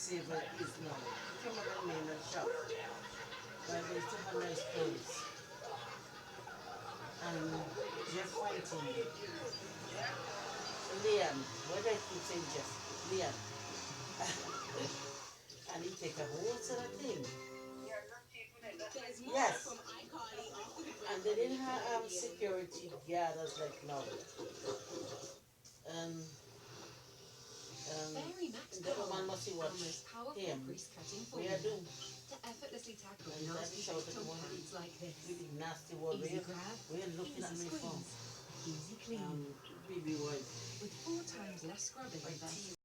Saver is now. Come up and name and shop. But they still have nice clothes. And Jeff went in. Leon, what do I keep saying Jeff? Leon. And he take a whole set of thing. Yes. And they didn't have security guards like now. And the woman must see what him. We are doing. To effortlessly tackle nasty toenails like this. Really nasty word. We're looking at me phone. Easy clean. Baby wipe. With 4 times less scrubbing than